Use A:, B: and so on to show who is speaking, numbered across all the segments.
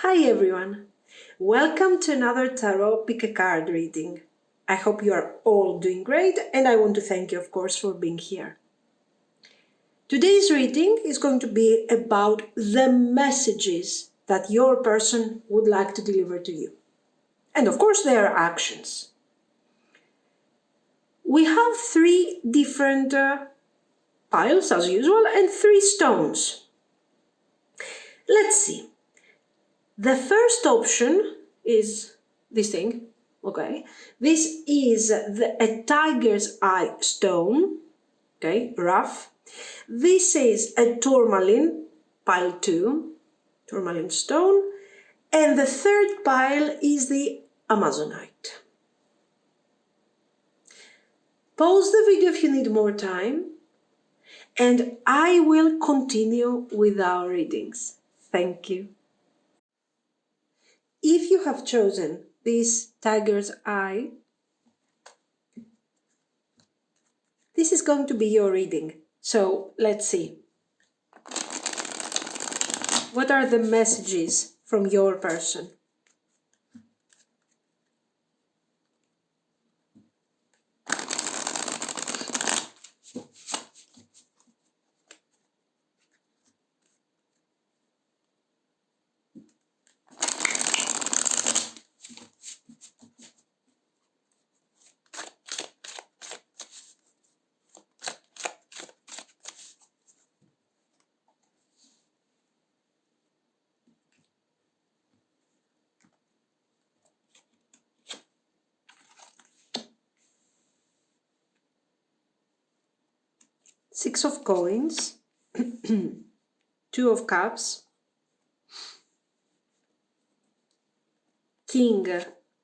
A: Hi everyone! Welcome to another Tarot Pick a Card reading. I hope you are all doing great and I want to thank you, of course, for being here. Today's reading is going to be about the messages that your person would like to deliver to you. And of course, their actions. We have three different piles, as usual, and three stones. Let's see. The first option is this thing, okay? This is a tiger's eye stone, okay, rough. This is a tourmaline, pile 2, tourmaline stone. And the third pile is the Amazonite. Pause the video if you need more time, and I will continue with our readings. Thank you. If you have chosen this tiger's eye, this is going to be your reading. So let's see. What are the messages from your person? Six of coins, Two of cups, King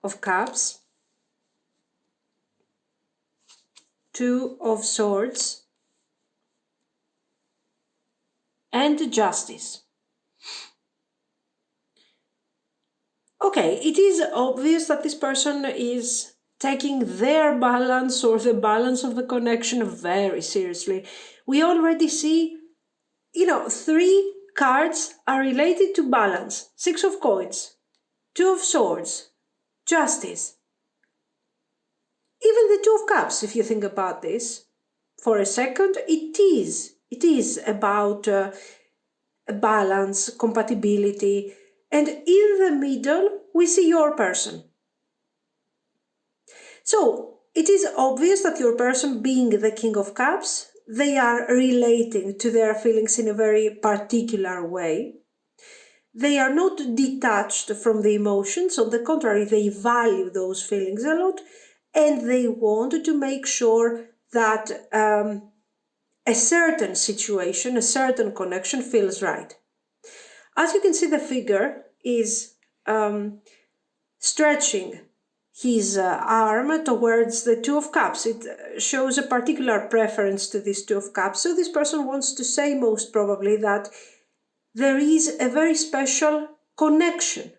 A: of cups, Two of swords, and Justice. Okay, it is obvious that this person is taking their balance or the balance of the connection very seriously. We already see, three cards are related to balance. Six of coins, Two of swords, Justice. Even the Two of cups, if you think about this for a second, it is about balance, compatibility. And in the middle, we see your person. So it is obvious that your person, being the King of Cups, they are relating to their feelings in a very particular way. They are not detached from the emotions. On the contrary, they value those feelings a lot, and they want to make sure that a certain situation, a certain connection feels right. As you can see, the figure is stretching his arm towards the Two of Cups. It shows a particular preference to this Two of Cups. So this person wants to say most probably that there is a very special connection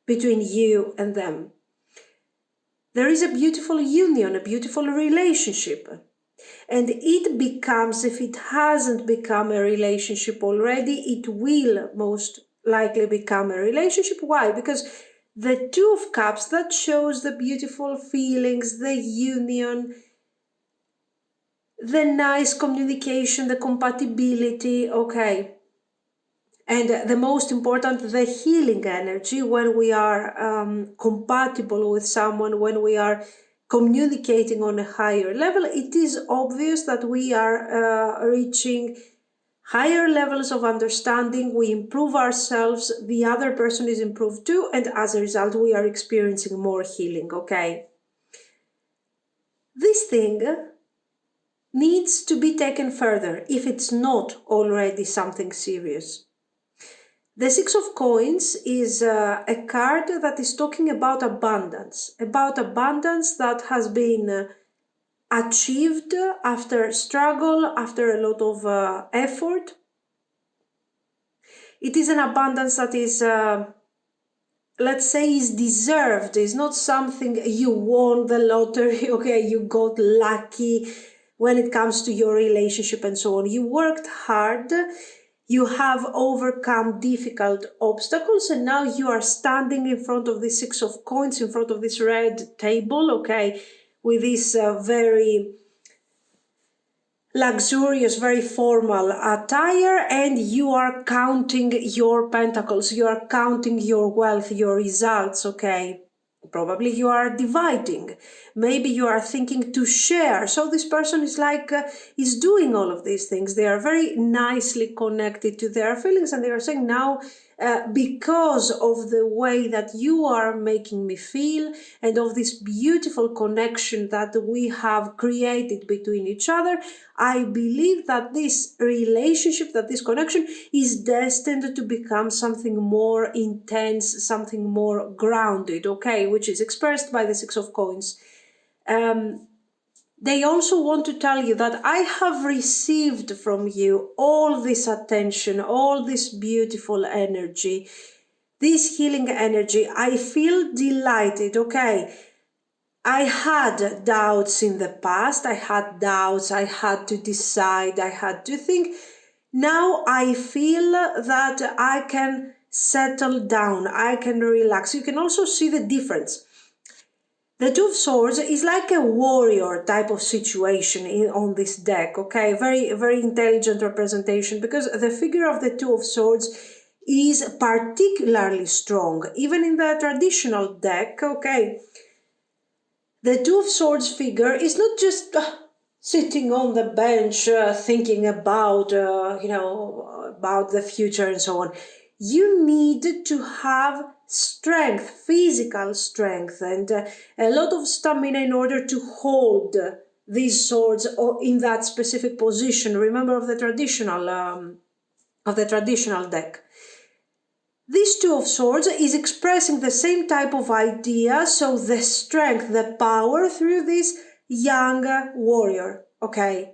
A: between you and them. There is a beautiful union, a beautiful relationship. And it becomes, if it hasn't become a relationship already, it will most likely become a relationship. Why? Because the Two of Cups, that shows the beautiful feelings, the union, the nice communication, the compatibility, okay. And the most important, the healing energy when we are compatible with someone, when we are communicating on a higher level. It is obvious that we are reaching higher levels of understanding, we improve ourselves, the other person is improved too, and as a result we are experiencing more healing, okay? This thing needs to be taken further if it's not already something serious. The Six of Coins is a card that is talking about abundance that has been achieved after struggle, after a lot of effort. It is an abundance that is, let's say, is deserved. It's not something you won the lottery, okay, you got lucky when it comes to your relationship and so on. You worked hard You have overcome difficult obstacles, and now you are standing in front of the Six of Coins, in front of this red table, okay, with this very luxurious, very formal attire, and you are counting your pentacles, you are counting your wealth, your results, okay? Probably you are dividing. Maybe you are thinking to share. So this person is like, is doing all of these things. They are very nicely connected to their feelings, and they are saying now, because of the way that you are making me feel and of this beautiful connection that we have created between each other, I believe that this relationship, that this connection is destined to become something more intense, something more grounded, okay, which is expressed by the Six of Coins. They also want to tell you that I have received from you all this attention, all this beautiful energy, this healing energy. I feel delighted, okay? I had doubts in the past. I had doubts. I had to decide. I had to think. Now I feel that I can settle down. I can relax. You can also see the difference. The Two of Swords is like a warrior type of situation on this deck, okay? Very, very intelligent representation, because the figure of the Two of Swords is particularly strong. Even in the traditional deck, okay, the Two of Swords figure is not just sitting on the bench thinking about, about the future and so on. You need to have strength, physical strength, and a lot of stamina in order to hold these swords in that specific position. Remember of the traditional deck. This Two of Swords is expressing the same type of idea, so the strength, the power through this young warrior, okay?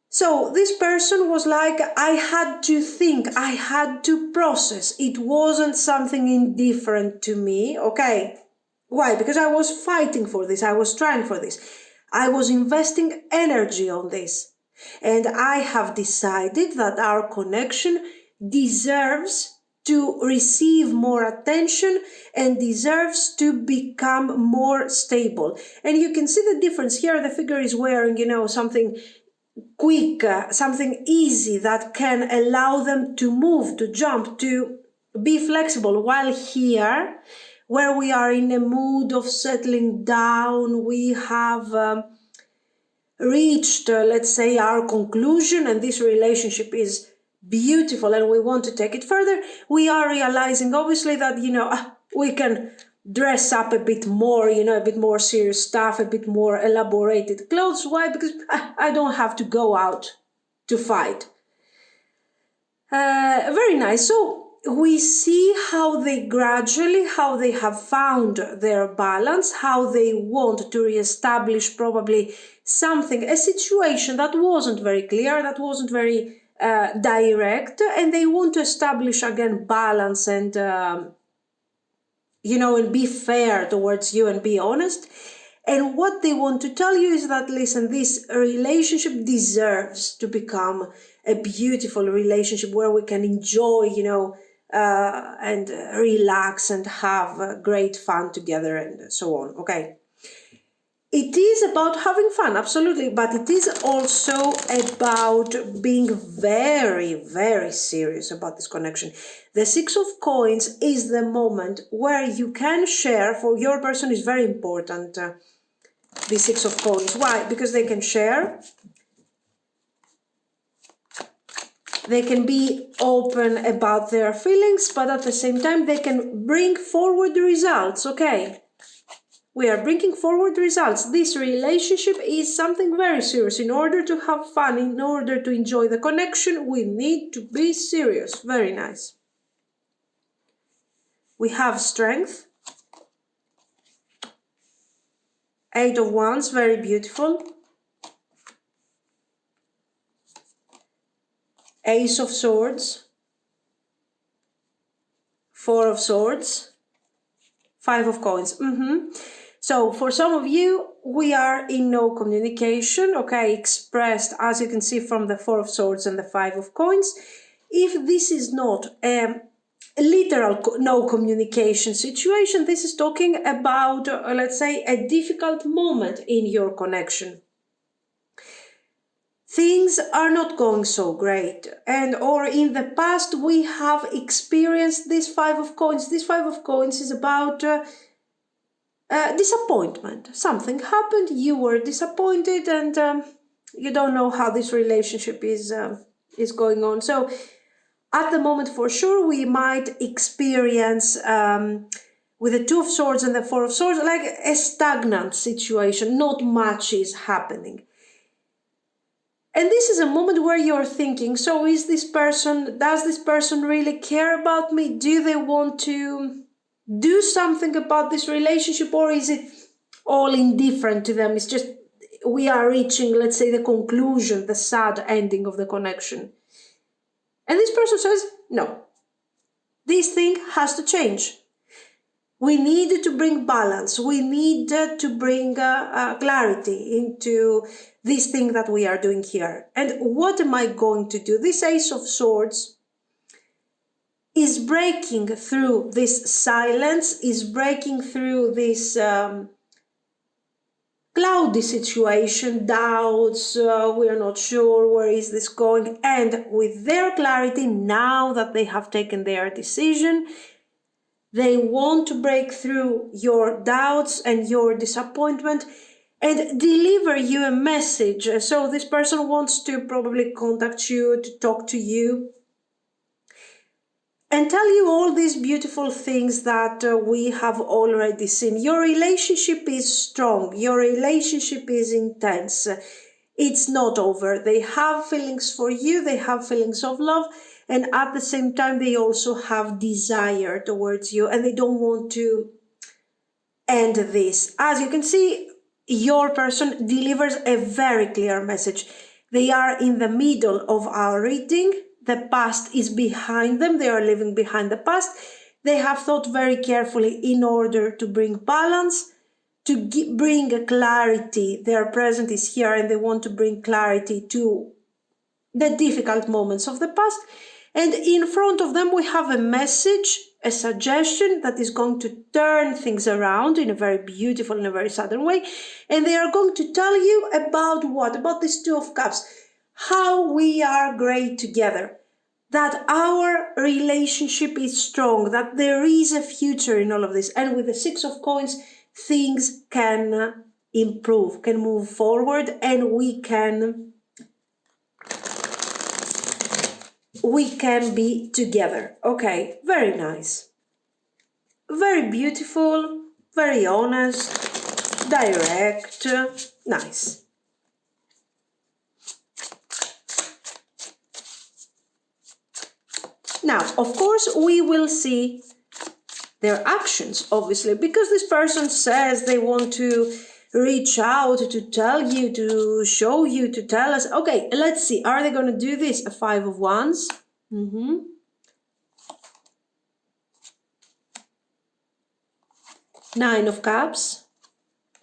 A: So this person was like, I had to think, I had to process. It wasn't something indifferent to me, okay? Why? Because I was fighting for this, I was trying for this. I was investing energy on this. And I have decided that our connection deserves to receive more attention and deserves to become more stable. And you can see the difference here. The figure is wearing, something quick, something easy that can allow them to move, to jump, to be flexible. While here, where we are in a mood of settling down, we have reached, let's say, our conclusion, and this relationship is beautiful and we want to take it further, we are realizing obviously that, we can dress up a bit more, a bit more serious stuff, a bit more elaborated clothes. Why? Because I don't have to go out to fight. Very nice. So we see how they have found their balance, how they want to reestablish probably something, a situation that wasn't very clear, that wasn't very direct, and they want to establish again balance and and be fair towards you and be honest. And what they want to tell you is that, listen, this relationship deserves to become a beautiful relationship where we can enjoy, and relax and have great fun together and so on, okay? It is about having fun, absolutely, but it is also about being very, very serious about this connection. The Six of Coins is the moment where you can share. For your person is very important, the Six of Coins. Why? Because they can share. They can be open about their feelings, but at the same time, they can bring forward the results, okay? We are bringing forward results. This relationship is something very serious. In order to have fun, in order to enjoy the connection, we need to be serious. Very nice. We have strength. Eight of Wands, very beautiful. Ace of Swords. Four of Swords. Five of Coins. So for some of you, we are in no communication, okay, expressed, as you can see, from the Four of Swords and the Five of Coins. If this is not a literal no communication situation, this is talking about, let's say, a difficult moment in your connection. Things are not going so great, and or in the past we have experienced this Five of Coins. This Five of Coins is about disappointment. Something happened, you were disappointed, and you don't know how this relationship is going on. So at the moment, for sure, we might experience with the Two of Swords and the Four of Swords like a stagnant situation. Not much is happening. And this is a moment where you're thinking, so does this person really care about me? Do they want to do something about this relationship, or is it all indifferent to them? It's just we are reaching, let's say, the conclusion, the sad ending of the connection. And this person says, no, this thing has to change. We need to bring balance. We need to bring clarity into this thing that we are doing here. And what am I going to do? This Ace of Swords is breaking through this silence, is breaking through this cloudy situation, doubts, we're not sure where is this going. And with their clarity, now that they have taken their decision, they want to break through your doubts and your disappointment and deliver you a message. So this person wants to probably contact you, to talk to you, and tell you all these beautiful things that we have already seen. Your relationship is strong. Your relationship is intense. It's not over. They have feelings for you. They have feelings of love. And at the same time, they also have desire towards you, and they don't want to end this. As you can see, your person delivers a very clear message. They are in the middle of our reading. The past is behind them. They are living behind the past. They have thought very carefully in order to bring balance, to bring a clarity. Their present is here, and they want to bring clarity to the difficult moments of the past. And in front of them, we have a message, a suggestion that is going to turn things around in a very beautiful, in a very sudden way. And they are going to tell you about what? About this Two of Cups. How we are great together. That our relationship is strong. That there is a future in all of this. And with the Six of Coins, things can improve, can move forward, and we can be together. Okay, very nice. Very beautiful, very honest, direct, nice. Now, of course, we will see their actions, obviously, because this person says they want to reach out, to tell you, to show you, to tell us. Okay, let's see. Are they going to do this? A Five of Wands. Nine of Cups.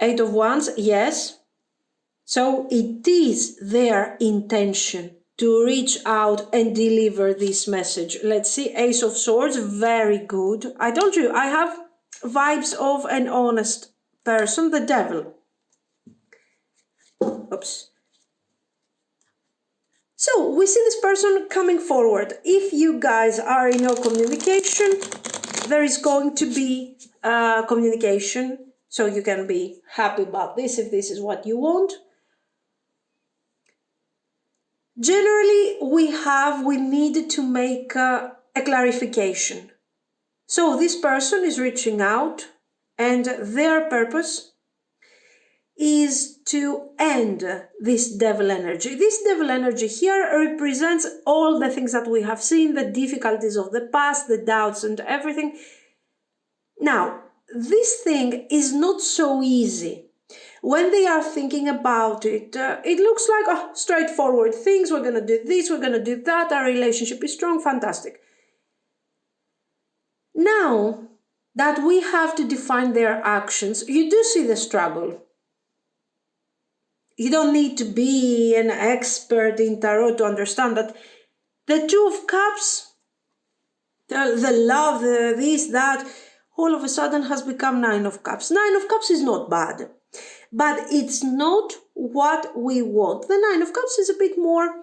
A: Eight of Wands. Yes. So it is their intention to reach out and deliver this message. Let's see. Ace of Swords. Very good. I told you, I have vibes of an honest person, the Devil. Oops. So we see this person coming forward. If you guys are in no communication, there is going to be communication. So you can be happy about this if this is what you want. Generally, we need to make a clarification. So this person is reaching out, and their purpose is to end this devil energy. This devil energy here represents all the things that we have seen, the difficulties of the past, the doubts and everything. Now, this thing is not so easy. When they are thinking about it, it looks like straightforward things. We're going to do this, we're going to do that. Our relationship is strong, fantastic. Now, that we have to define their actions, you do see the struggle. You don't need to be an expert in tarot to understand that the Two of Cups, the love, this, that, all of a sudden has become Nine of Cups. Nine of Cups is not bad, but it's not what we want. The Nine of Cups is a bit more,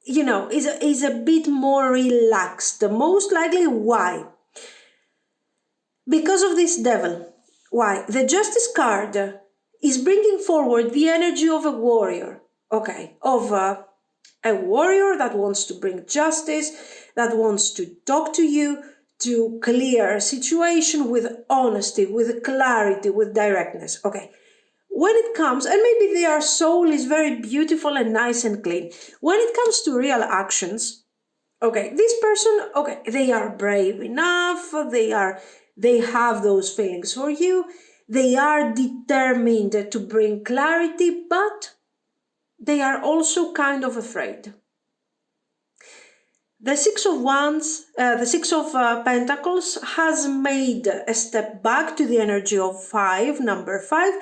A: is a bit more relaxed. Most likely, why? Because of this devil. Why? The Justice card is bringing forward the energy of a warrior, of a warrior that wants to bring justice, that wants to talk to you, to clear a situation with honesty, with clarity, with directness. When it comes, and maybe their soul is very beautiful and nice and clean. When it comes to real actions, this person, they are brave enough, they have those feelings for you, they are determined to bring clarity, but they are also kind of afraid. The Six of Wands, the Six of Pentacles has made a step back to the energy of number 5,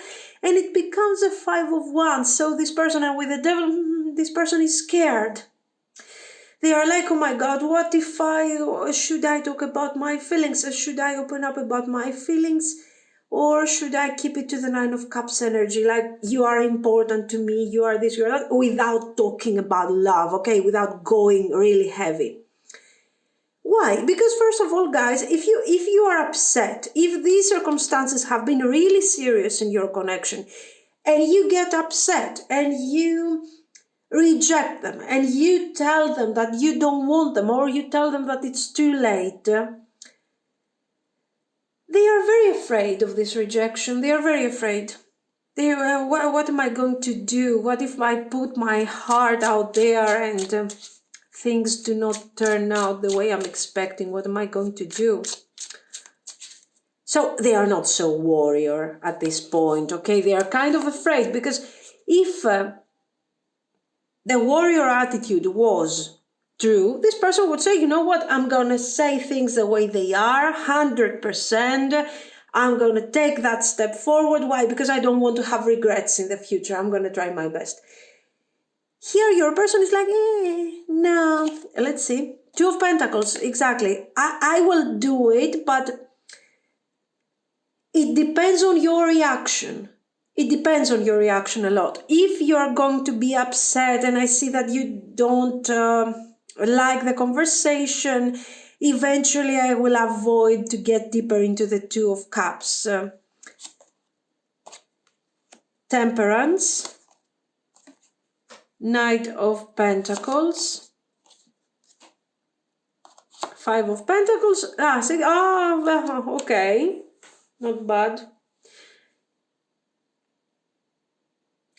A: and it becomes a Five of Wands. So this person, and with the devil, this person is scared. They are like, oh my God, what if should I talk about my feelings? Should I open up about my feelings? Or should I keep it to the Nine of Cups energy? Like, you are important to me, you are this, you are that, without talking about love, without going really heavy. Why? Because first of all, guys, if you are upset, if these circumstances have been really serious in your connection, and you get upset, and you reject them, and you tell them that you don't want them, or you tell them that it's too late, they are very afraid of this rejection. They are very afraid. What am I going to do? What if I put my heart out there and things do not turn out the way I'm expecting? What am I going to do? So they are not so warrior at this point, They are kind of afraid, because if the warrior attitude was true, this person would say, you know what, I'm going to say things the way they are, 100%. I'm going to take that step forward. Why? Because I don't want to have regrets in the future. I'm going to try my best. Here, your person is like, no. Let's see. Two of Pentacles, exactly. I will do it, but it depends on your reaction. It depends on your reaction a lot. If you're going to be upset and I see that you don't like the conversation, eventually I will avoid to get deeper into the Two of Cups. Temperance, Knight of Pentacles, Five of Pentacles. Okay, not bad.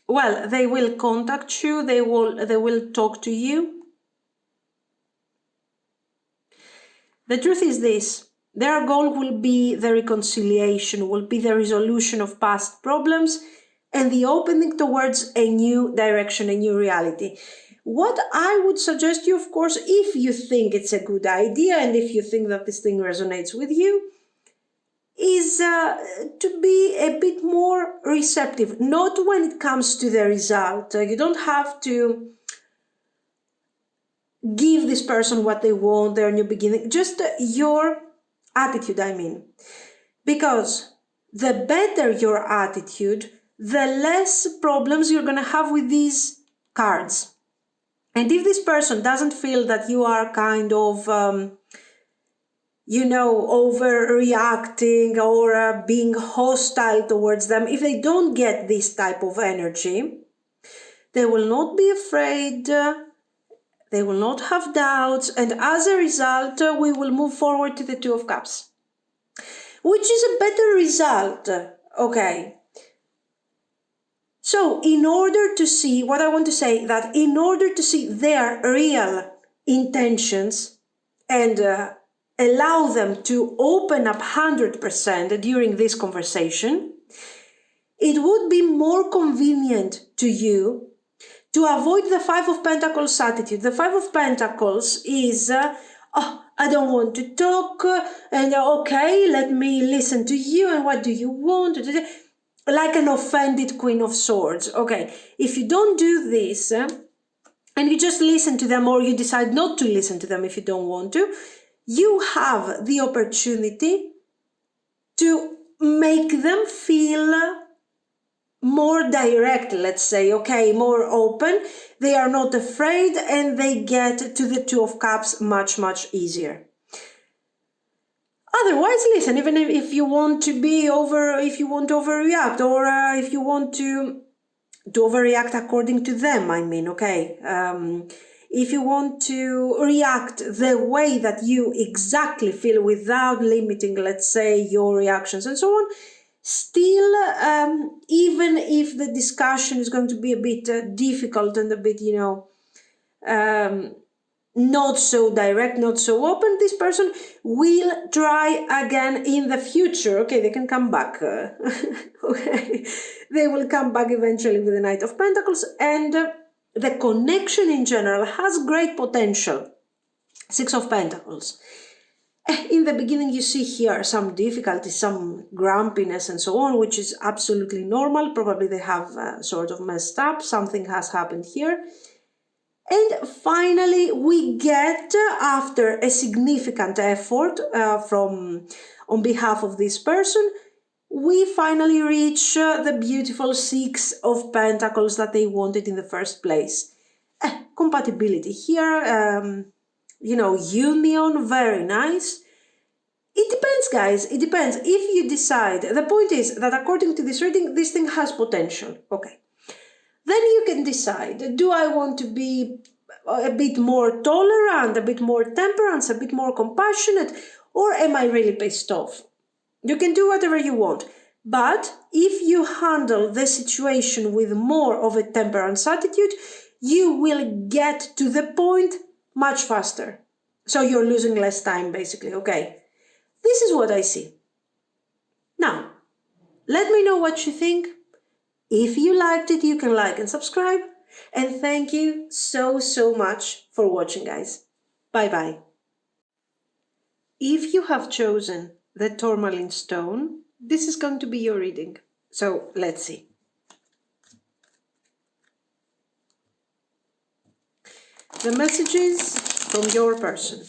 A: Well, they will contact you, they will talk to you. The truth is this, their goal will be the reconciliation, will be the resolution of past problems and the opening towards a new direction, a new reality. What I would suggest you, of course, if you think it's a good idea and if you think that this thing resonates with you, is to be a bit more receptive, not when it comes to the result. You don't have to give this person what they want, their new beginning, just your attitude, Because the better your attitude, the less problems you're going to have with these cards. And if this person doesn't feel that you are kind of, overreacting or being hostile towards them, if they don't get this type of energy, they will not be afraid, they will not have doubts, and as a result, we will move forward to the Two of Cups, which is a better result, So in order to see, what I want to say, that in order to see their real intentions and allow them to open up 100% during this conversation, it would be more convenient to you to avoid the Five of Pentacles attitude. The Five of Pentacles is, I don't want to talk, and okay, let me listen to you, and what do you want? Like an offended Queen of Swords. Okay, if you don't do this, and you just listen to them, or you decide not to listen to them if you don't want to, you have the opportunity to make them feel more direct, let's say, okay, more open. They are not afraid, and they get to the Two of Cups much, much easier. Otherwise, listen, even if you want to if you want to overreact, or if you want to overreact according to them, I mean, okay, if you want to react the way that you exactly feel without limiting, let's say, your reactions and so on, still, even if the discussion is going to be a bit difficult and a bit, not so direct, not so open, this person will try again in the future. Okay, they can come back. Okay, they will come back eventually with the Knight of Pentacles, and the connection in general has great potential. Six of Pentacles. In the beginning, you see here some difficulty, some grumpiness and so on, which is absolutely normal. Probably they have sort of messed up. Something has happened here. And finally, we get, after a significant effort on behalf of this person, we finally reach the beautiful Six of Pentacles that they wanted in the first place. Compatibility here, union, very nice. It depends, guys. It depends. If you decide, the point is that according to this reading, this thing has potential. Okay. Then you can decide, do I want to be a bit more tolerant, a bit more temperance, a bit more compassionate, or am I really pissed off? You can do whatever you want. But if you handle the situation with more of a temperance attitude, you will get to the point much faster. So you're losing less time, basically. Okay. This is what I see. Now, let me know what you think. If you liked it, you can like and subscribe. And thank you so, so much for watching, guys. Bye-bye. If you have chosen the tourmaline stone, this is going to be your reading. So let's see. The messages from your person.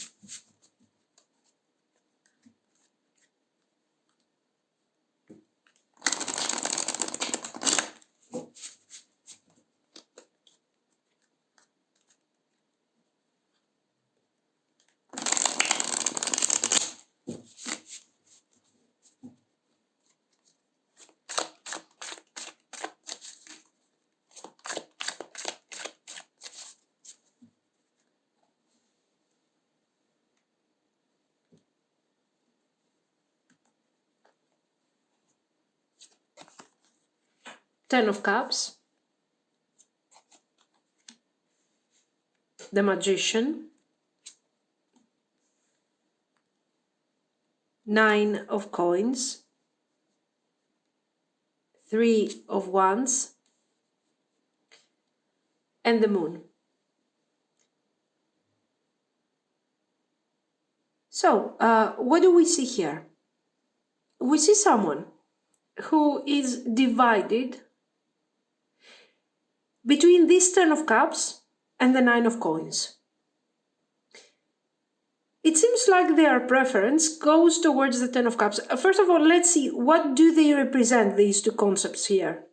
A: Ten of Cups, the Magician, Nine of Coins, Three of Wands, and the Moon. So, what do we see here? We see someone who is divided between this Ten of Cups and the Nine of Coins. It seems like their preference goes towards the Ten of Cups. First of all, let's see, what do they represent, these two concepts here?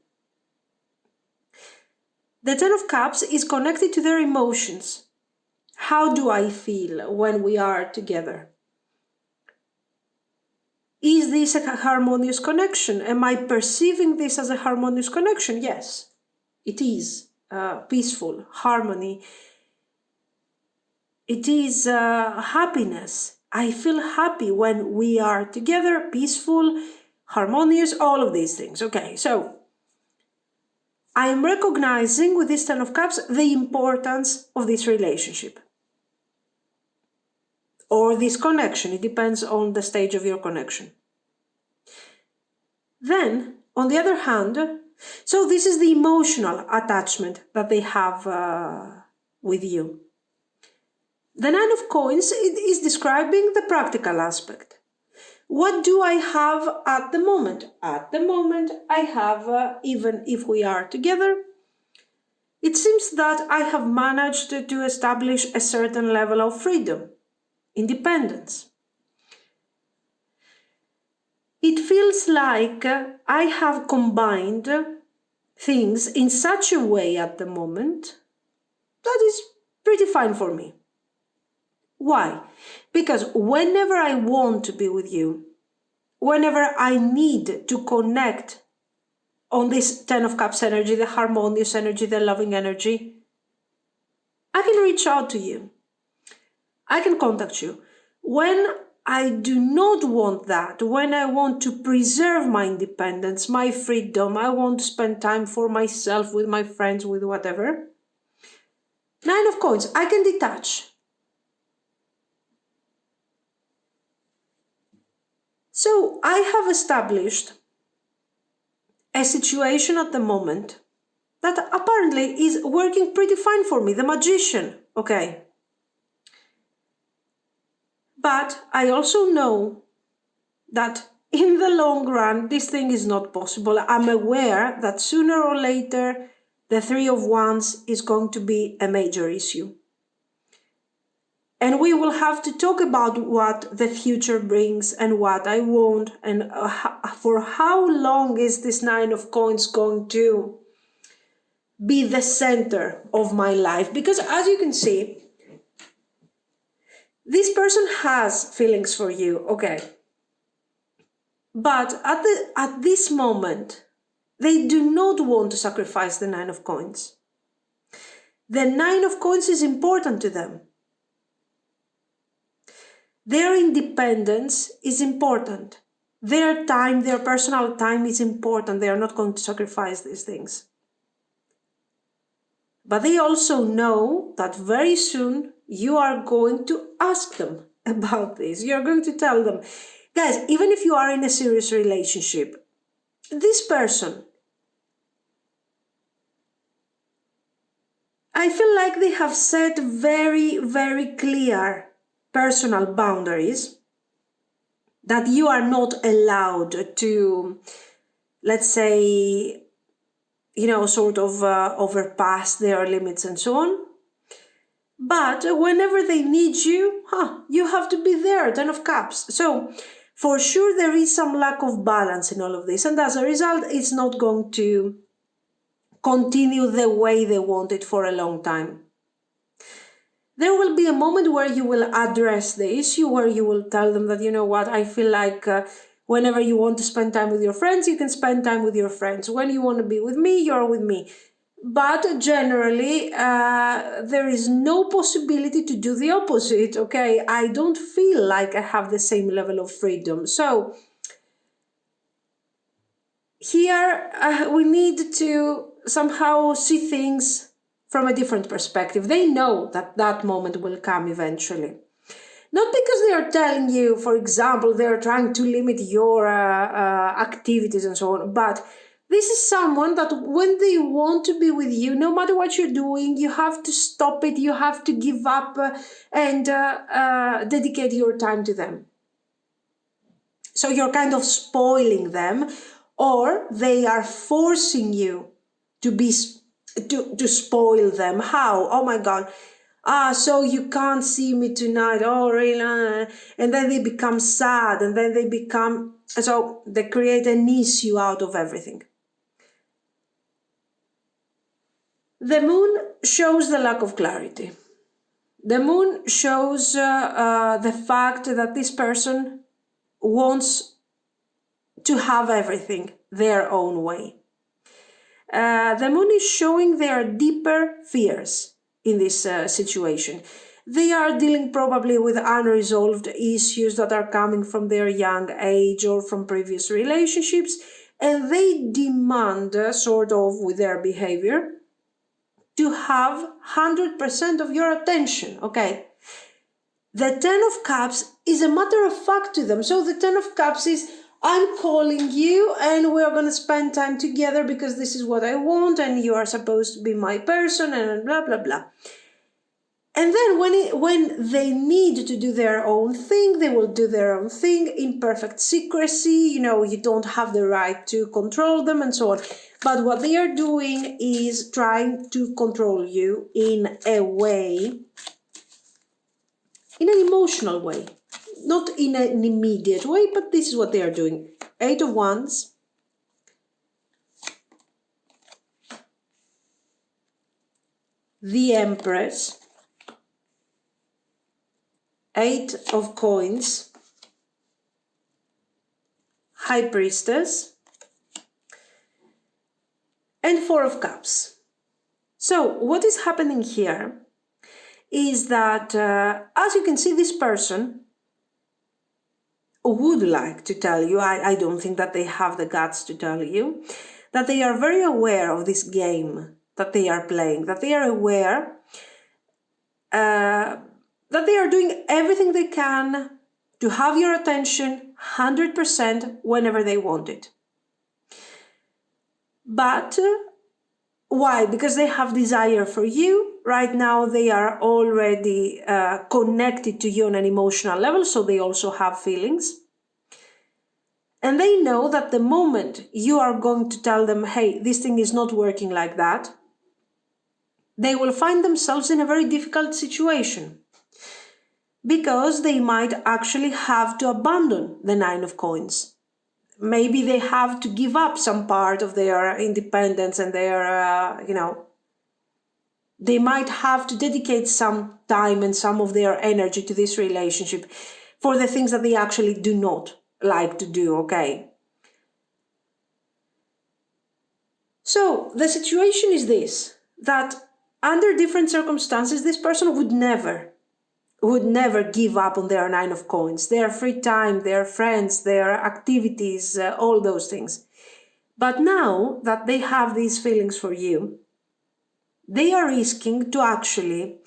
A: The Ten of Cups is connected to their emotions. How do I feel when we are together? Is this a harmonious connection? Am I perceiving this as a harmonious connection? Yes, it is. Peaceful, harmony. It is happiness. I feel happy when we are together, peaceful, harmonious, all of these things. Okay, so I am recognizing with this Ten of Cups the importance of this relationship or this connection. It depends on the stage of your connection. Then, on the other hand, so this is the emotional attachment that they have with you. The Nine of Coins is describing the practical aspect. What do I have at the moment? At the moment, I have, even if we are together, it seems that I have managed to establish a certain level of freedom, independence. It feels like I have combined things in such a way at the moment that is pretty fine for me. Why? Because whenever I want to be with you, whenever I need to connect on this Ten of Cups energy, the harmonious energy, the loving energy, I can reach out to you. I can contact you. When I do not want that, when I want to preserve my independence, my freedom, I want to spend time for myself, with my friends, with whatever, Nine of Coins, I can detach. So I have established a situation at the moment that apparently is working pretty fine for me, the Magician, okay? But I also know that in the long run, this thing is not possible. I'm aware that sooner or later, the Three of Wands is going to be a major issue. And we will have to talk about what the future brings and what I want, and for how long is this Nine of Coins going to be the center of my life. Because as you can see, this person has feelings for you, okay. But at this moment, they do not want to sacrifice the Nine of Coins. The Nine of Coins is important to them. Their independence is important. Their time, their personal time is important. They are not going to sacrifice these things. But they also know that very soon you are going to ask them about this. You're going to tell them, guys, even if you are in a serious relationship, this person, I feel like they have set very, very clear personal boundaries that you are not allowed to, let's say, sort of overpass their limits and so on. But whenever they need you, you have to be there, Ten of Cups. So for sure there is some lack of balance in all of this. And as a result, it's not going to continue the way they want it for a long time. There will be a moment where you will address the issue, where you will tell them that, you know what, I feel like whenever you want to spend time with your friends, you can spend time with your friends. When you want to be with me, you're with me. But generally, there is no possibility to do the opposite, okay? I don't feel like I have the same level of freedom. So here we need to somehow see things from a different perspective. They know that that moment will come eventually. Not because they are telling you, for example, they are trying to limit your activities and so on, but this is someone that when they want to be with you, no matter what you're doing, you have to stop it, you have to give up and dedicate your time to them. So you're kind of spoiling them, or they are forcing you to spoil them. How? Oh my God. So you can't see me tonight. Oh, really? And then they become sad, and then so they create an issue out of everything. The moon shows the lack of clarity. The moon shows the fact that this person wants to have everything their own way. The moon is showing their deeper fears in this situation. They are dealing probably with unresolved issues that are coming from their young age or from previous relationships, and they demand, sort of with their behavior, to have 100% of your attention, okay? The Ten of Cups is a matter of fact to them. So the Ten of Cups is, I'm calling you and we're going to spend time together because this is what I want and you are supposed to be my person and blah, blah, blah. And then when they need to do their own thing, they will do their own thing in perfect secrecy. You don't have the right to control them and so on. But what they are doing is trying to control you in a way, in an emotional way, not in an immediate way, but this is what they are doing. 8 of Wands, the Empress, 8 of Coins, High Priestess, and 4 of Cups. So what is happening here is that, as you can see, this person would like to tell you, I don't think that they have the guts to tell you, that they are very aware of this game that they are playing, that they are aware that they are doing everything they can to have your attention 100% whenever they want it. But why? Because they have desire for you. Right now they are already connected to you on an emotional level, so they also have feelings. And they know that the moment you are going to tell them, hey, this thing is not working like that, they will find themselves in a very difficult situation, because they might actually have to abandon the 9 of Coins. Maybe they have to give up some part of their independence and their, they might have to dedicate some time and some of their energy to this relationship for the things that they actually do not like to do, okay? So the situation is this, that under different circumstances, this person would never give up on their 9 of Coins, their free time, their friends, their activities, all those things. But now that they have these feelings for you, they are risking to actually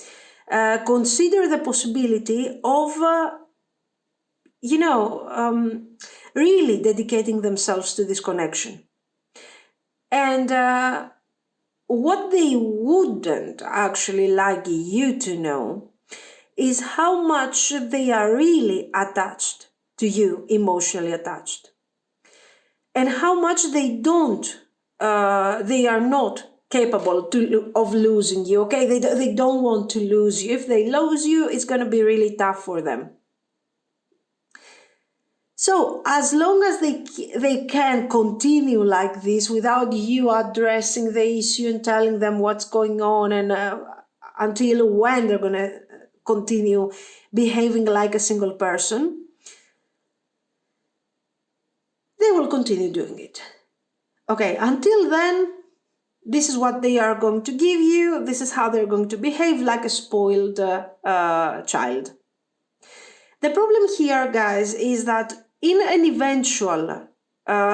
A: consider the possibility of, really dedicating themselves to this connection. And what they wouldn't actually like you to know is how much they are really attached to you, emotionally attached, and how much they are not capable of losing you, okay? They don't want to lose you. If they lose you, it's going to be really tough for them. So as long as they can continue like this without you addressing the issue and telling them what's going on, and until when they're going to continue behaving like a single person, they will continue doing it. Okay, until then, this is what they are going to give you. This is how they're going to behave, like a spoiled child. The problem here, guys, is that in an eventual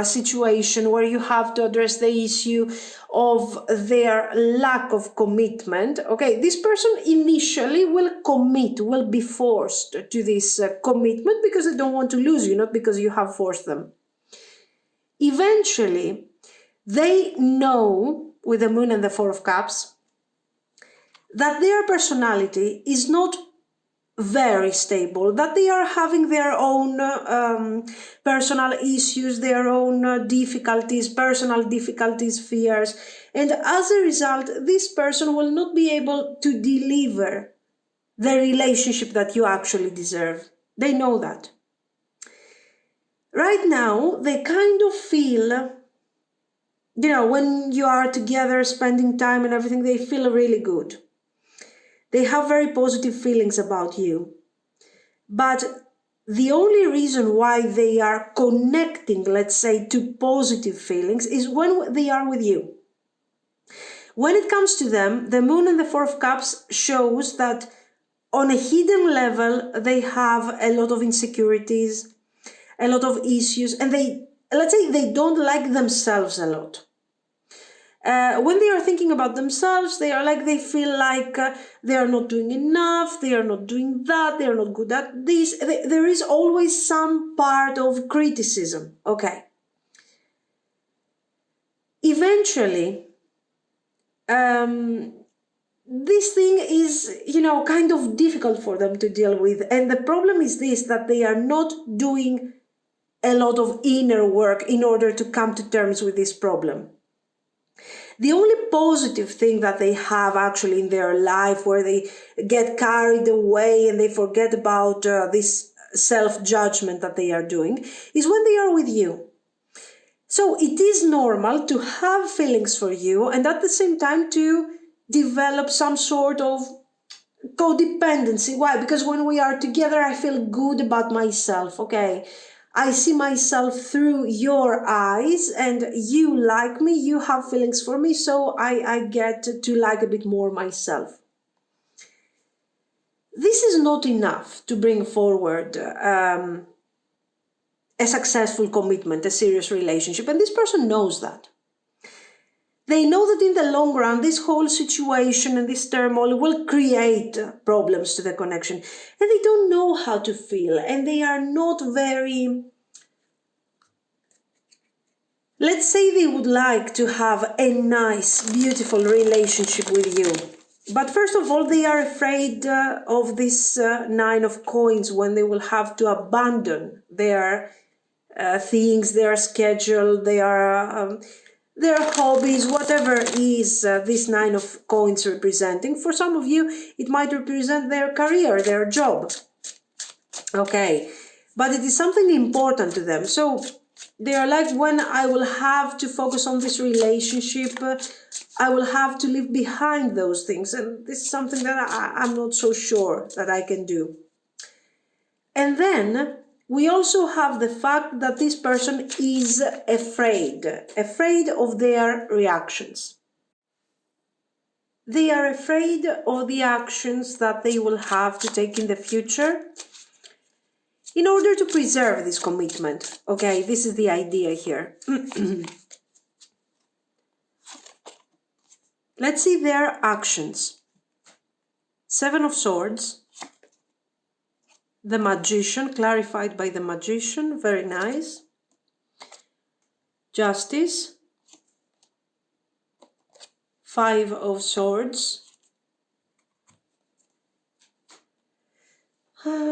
A: situation where you have to address the issue of their lack of commitment, okay, this person initially will be forced to this commitment because they don't want to lose you, not because you have forced them. Eventually, they know, with the Moon and the 4 of Cups, that their personality is not very stable, that they are having their own personal issues, their own difficulties, personal difficulties, fears, and as a result, this person will not be able to deliver the relationship that you actually deserve. They know that. Right now, they kind of feel, when you are together spending time and everything, they feel really good. They have very positive feelings about you. But the only reason why they are connecting, let's say, to positive feelings is when they are with you. When it comes to them, the Moon and the 4 of Cups shows that on a hidden level, they have a lot of insecurities, a lot of issues, and they don't like themselves a lot. When they are thinking about themselves, they feel like they are not doing enough, they are not doing that, they are not good at this. There is always some part of criticism, okay? Eventually, this thing is, kind of difficult for them to deal with. And the problem is this, that they are not doing a lot of inner work in order to come to terms with this problem. The only positive thing that they have actually in their life, where they get carried away and they forget about this self-judgment that they are doing, is when they are with you. So it is normal to have feelings for you and at the same time to develop some sort of codependency. Why? Because when we are together, I feel good about myself. Okay, I see myself through your eyes and you like me, you have feelings for me, so I get to like a bit more myself. This is not enough to bring forward a successful commitment, a serious relationship, and this person knows that. They know that in the long run, this whole situation and this turmoil will create problems to the connection. And they don't know how to feel. And they are not very... Let's say they would like to have a nice, beautiful relationship with you. But first of all, they are afraid of this Nine of Coins, when they will have to abandon their things, their schedule, their hobbies, whatever is this Nine of Coins representing. For some of you, it might represent their career, their job. Okay, but it is something important to them. So they are like, when I will have to focus on this relationship, I will have to leave behind those things. And this is something that I'm not so sure that I can do. And then we also have the fact that this person is afraid of their reactions. They are afraid of the actions that they will have to take in the future in order to preserve this commitment. Okay, this is the idea here. Let's see their actions. Seven of Swords. The Magician, clarified by the Magician, very nice. Justice. Five of Swords.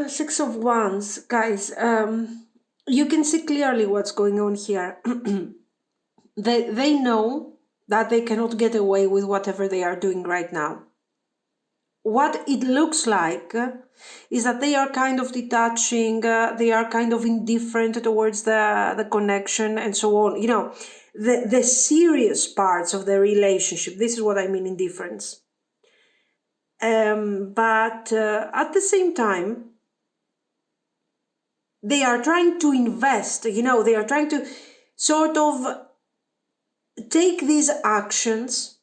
A: Six of Wands. Guys, you can see clearly what's going on here. They know that they cannot get away with whatever they are doing right now. What it looks like is that they are kind of detaching, they are kind of indifferent towards the connection and so on. The serious parts of the relationship. This is what I mean, indifference. But at the same time, they are trying to invest, they are trying to sort of take these actions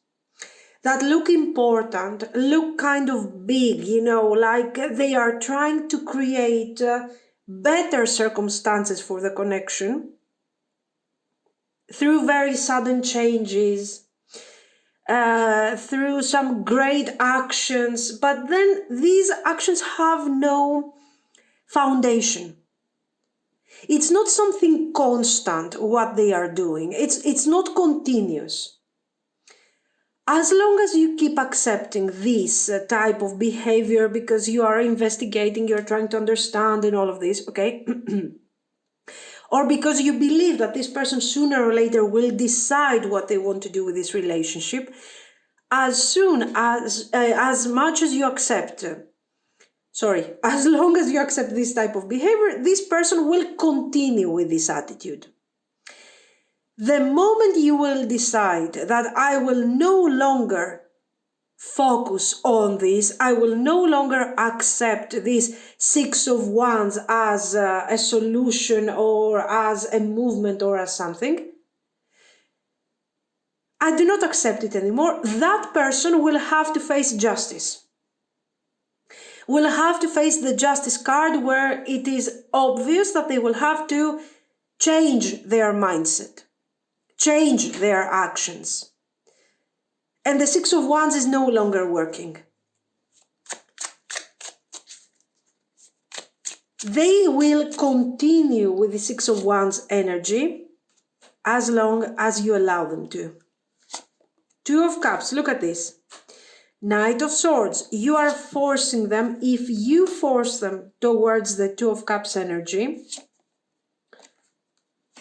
A: that look important, look kind of big, like they are trying to create better circumstances for the connection through very sudden changes, through some great actions, but then these actions have no foundation. It's not something constant, what they are doing. It's not continuous. As long as you keep accepting this type of behavior because you are investigating, you're trying to understand and all of this, okay? Or because you believe that this person sooner or later will decide what they want to do with this relationship, as much as you accept, as long as you accept this type of behavior, this person will continue with this attitude. The moment you will decide that I will no longer focus on this, I will no longer accept this Six of Wands as a solution or as a movement or as something, I do not accept it anymore, that person will have to face justice. Will have to face the Justice card, where it is obvious that they will have to change their mindset, change their actions. And the Six of Wands is no longer working. They will continue with the Six of Wands energy as long as you allow them to. Two of Cups, look at this. Knight of Swords, you are forcing them. If you force them towards the Two of Cups energy,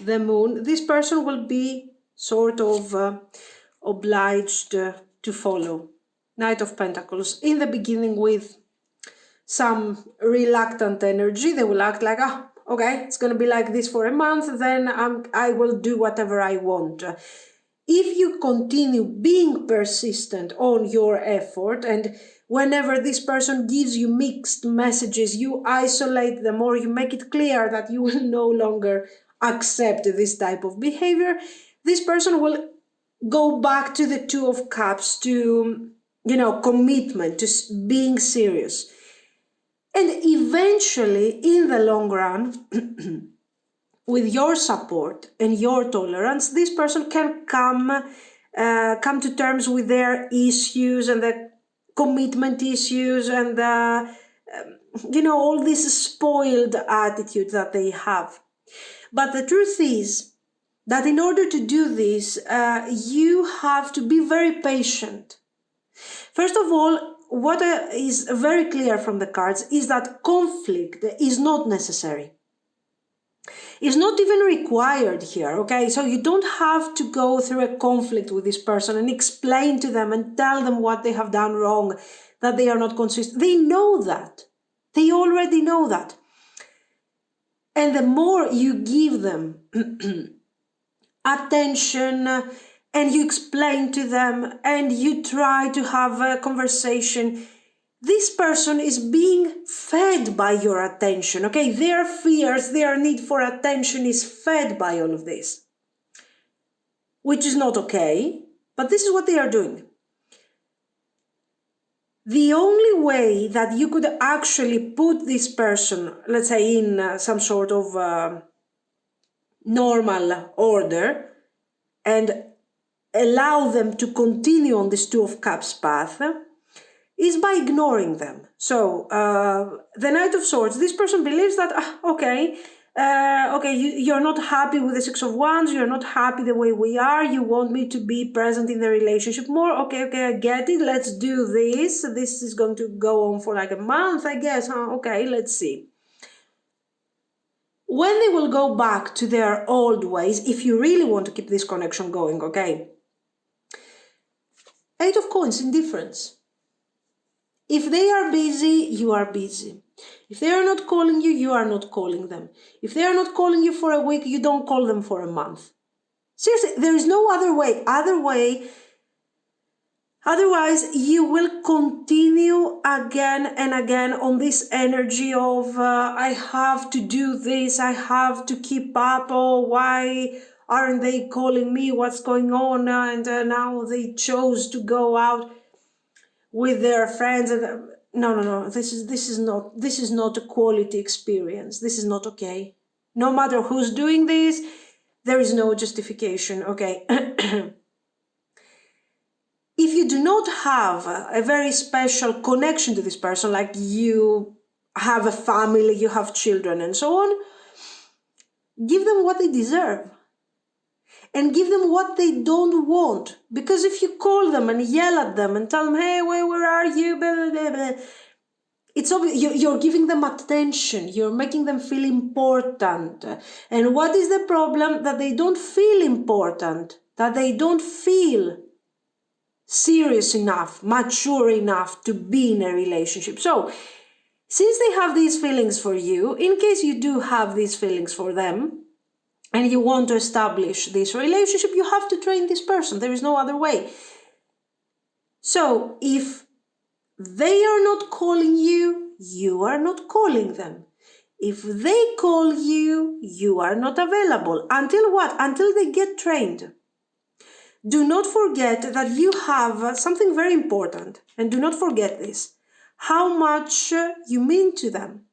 A: the Moon, this person will be sort of obliged to follow. Knight of Pentacles, in the beginning with some reluctant energy. They will act like, okay, it's going to be like this for a month, then I will do whatever I want. If you continue being persistent on your effort, and whenever this person gives you mixed messages, you isolate them or you make it clear that you will no longer accept this type of behavior, this person will go back to the Two of Cups, to, commitment, to being serious. And eventually, in the long run, with your support and your tolerance, this person can come to terms with their issues and the commitment issues and the, all this spoiled attitude that they have. But the truth is that in order to do this, you have to be very patient. First of all, what is very clear from the cards is that conflict is not necessary. It's not even required here, okay? So you don't have to go through a conflict with this person and explain to them and tell them what they have done wrong, that they are not consistent. They know that. They already know that. And the more you give them attention, and you explain to them and you try to have a conversation, this person is being fed by your attention, okay? Their fears, their need for attention is fed by all of this, which is not okay, but this is what they are doing. The only way that you could actually put this person, let's say, in some sort of normal order and allow them to continue on this Two of Cups path is by ignoring them. So the Knight of Swords, this person believes that, you're not happy with the Six of Wands, you're not happy the way we are, you want me to be present in the relationship more, okay, I get it, let's do this. This is going to go on for like a month, I guess, okay, let's see. When they will go back to their old ways, if you really want to keep this connection going, okay, Eight of Coins, indifference. If they are busy, you are busy. If they are not calling you, you are not calling them. If they are not calling you for a week, you don't call them for a month. Seriously, there is no other way. Otherwise, you will continue again and again on this energy of, I have to do this, I have to keep up, oh, why aren't they calling me, what's going on, and now they chose to go out with their friends. And no, this is not a quality experience. This is not okay. No matter who's doing this, there is no justification, okay? If you do not have a very special connection to this person, like you have a family, you have children and so on, give them what they deserve. And give them what they don't want. Because if you call them and yell at them and tell them, hey, where are you? Blah, blah, blah, it's obvious you're giving them attention. You're making them feel important. And what is the problem? That they don't feel important. That they don't feel serious enough, mature enough to be in a relationship. So, since they have these feelings for you, in case you do have these feelings for them, and you want to establish this relationship, you have to train this person. There is no other way. So if they are not calling you, you are not calling them. If they call you, you are not available. Until what? Until they get trained. Do not forget that you have something very important. And do not forget this. How much you mean to them.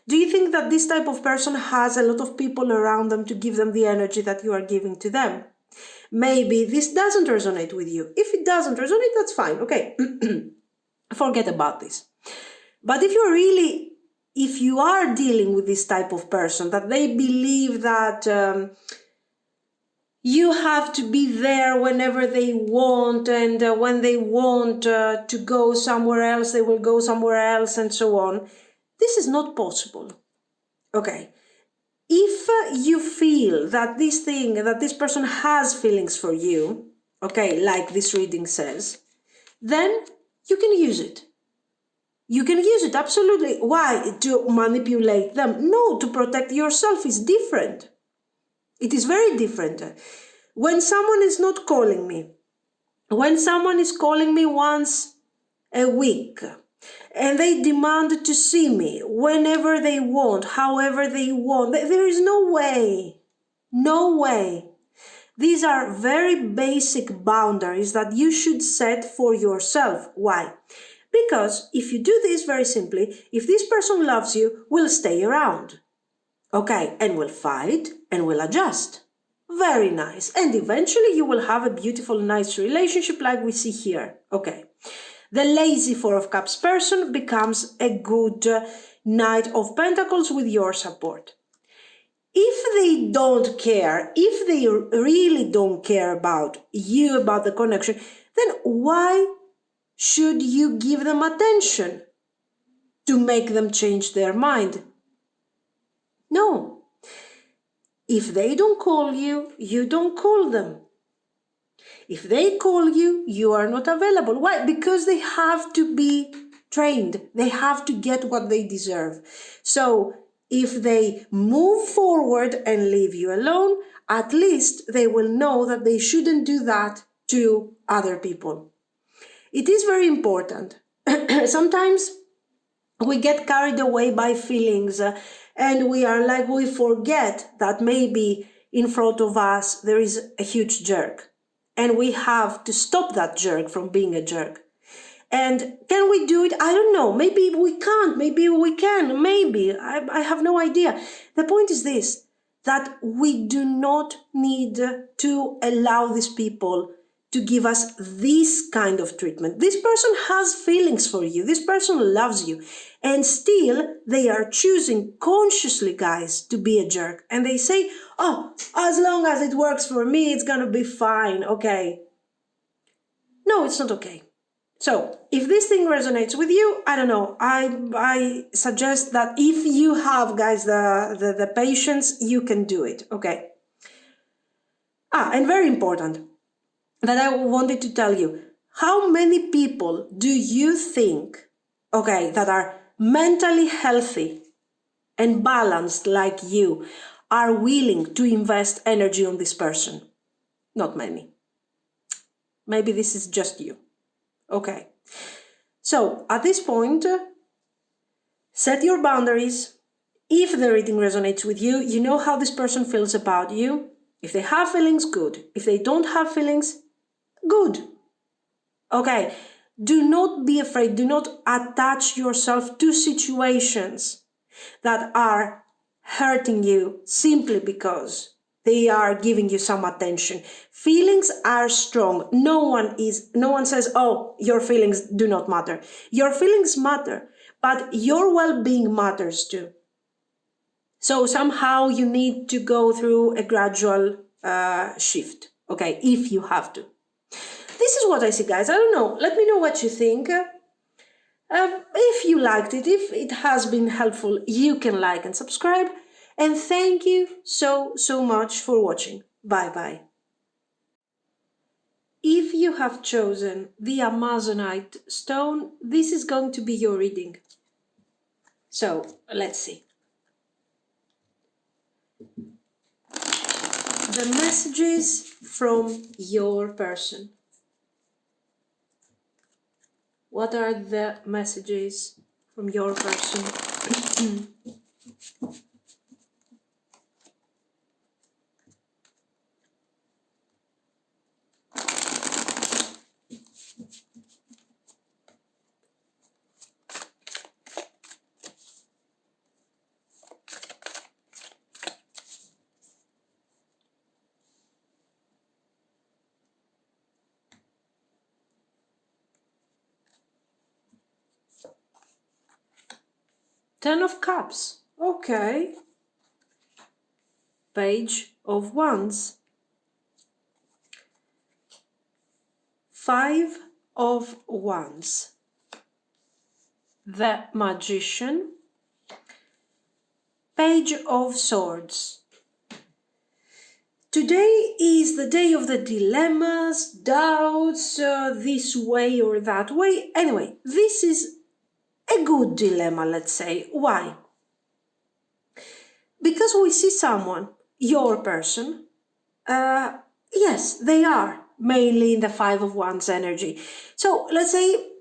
A: Do you think that this type of person has a lot of people around them to give them the energy that you are giving to them? Maybe this doesn't resonate with you. If it doesn't resonate, that's fine, okay? Forget about this. But if you are dealing with this type of person, that they believe that You have to be there whenever they want, and when they want to go somewhere else, they will go somewhere else, and so on. This is not possible. Okay. If you feel that this person has feelings for you, okay, like this reading says, then you can use it. You can use it, absolutely. Why? To manipulate them? No, to protect yourself is different. It is very different. When someone is not calling me, when someone is calling me once a week, and they demand to see me whenever they want, however they want, there is no way. No way. These are very basic boundaries that you should set for yourself. Why? Because if you do this very simply, if this person loves you, will stay around. Okay, and will fight and will adjust. Very nice. And eventually you will have a beautiful, nice relationship like we see here. Okay. The lazy Four of Cups person becomes a good Knight of Pentacles with your support. If they don't care, if they really don't care about you, about the connection, then why should you give them attention to make them change their mind? No. If they don't call you, you don't call them. If they call you, you are not available. Why? Because they have to be trained. They have to get what they deserve. So if they move forward and leave you alone, at least they will know that they shouldn't do that to other people. It is very important. Sometimes we get carried away by feelings and we forget that maybe in front of us there is a huge jerk. And we have to stop that jerk from being a jerk. And can we do it? I don't know. Maybe we can't. Maybe we can. Maybe. I have no idea. The point is this, that we do not need to allow these people to give us this kind of treatment. This person has feelings for you. This person loves you. And still, they are choosing consciously, guys, to be a jerk. And they say, oh, as long as it works for me, it's going to be fine. Okay. No, it's not okay. So if this thing resonates with you, I don't know. I suggest that if you have, guys, the patience, you can do it. Okay. And very important that I wanted to tell you, how many people do you think, okay, that are mentally healthy and balanced like you are willing to invest energy on this person? Not many. Maybe this is just you. Okay. So at this point, set your boundaries. If the reading resonates with you, you know how this person feels about you. If they have feelings, good. If they don't have feelings, good. Okay. Do not be afraid. Do not attach yourself to situations that are hurting you simply because they are giving you some attention. Feelings are strong. No one says, oh, your feelings do not matter. Your feelings matter, but your well-being matters too. So somehow you need to go through a gradual shift, okay, if you have to. This is what I see, guys. I don't know. Let me know what you think. If you liked it, if it has been helpful, you can like and subscribe. And thank you so much for watching. Bye-bye. If you have chosen the Amazonite stone, this is going to be your reading. So, let's see. The messages from your person. What are the messages from your person? Ten of Cups. Okay. Page of Wands. Five of Wands, the Magician, Page of Swords. Today is the day of the dilemmas, doubts, this way or that way. Anyway, this is a good dilemma, let's say. Why? Because we see someone, your person, yes, they are mainly in the Five of Wands energy. So let's say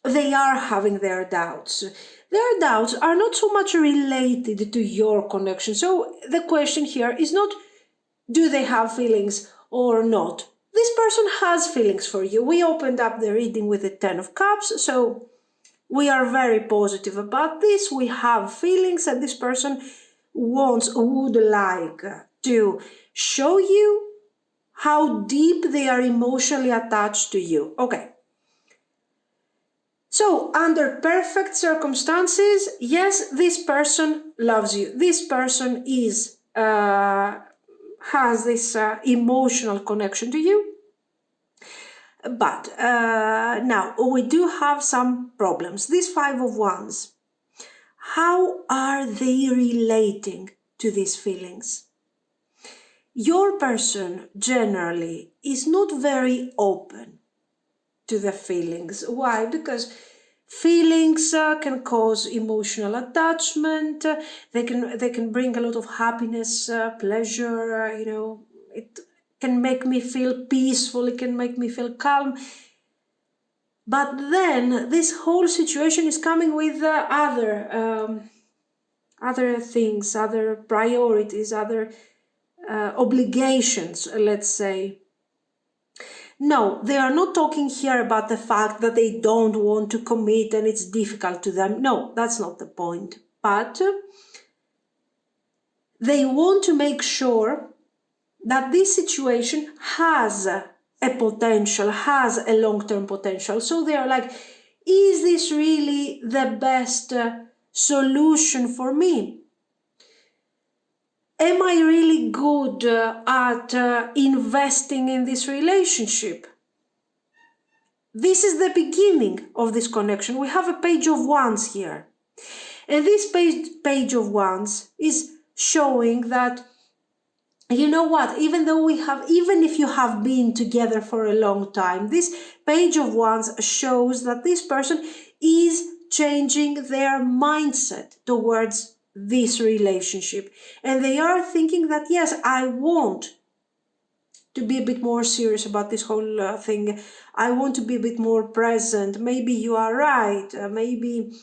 A: they are having their doubts. Their doubts are not so much related to your connection. So the question here is not, do they have feelings or not? This person has feelings for you. We opened up the reading with the Ten of Cups, so we are very positive about this. We have feelings, and this person would like to show you how deep they are emotionally attached to you. Okay. So, under perfect circumstances, yes, this person loves you. This person has this emotional connection to you. But now we do have some problems. These Five of Wands, how are they relating to these feelings? Your person generally is not very open to the feelings. Why? Because feelings can cause emotional attachment. They can bring a lot of happiness, pleasure. It can make me feel peaceful. It can make me feel calm. But then this whole situation is coming with other things, other priorities, other obligations, let's say. No, they are not talking here about the fact that they don't want to commit and it's difficult to them. No, that's not the point. But they want to make sure that this situation has a potential, has a long-term potential. So they are like, is this really the best solution for me? Am I really good at investing in this relationship? This is the beginning of this connection. We have a Page of Wands here. And this page of Wands is showing that, you know what, even if you have been together for a long time, this Page of Wands shows that this person is changing their mindset towards this relationship. And they are thinking that, yes, I want to be a bit more serious about this whole thing. I want to be a bit more present. Maybe you are right. Maybe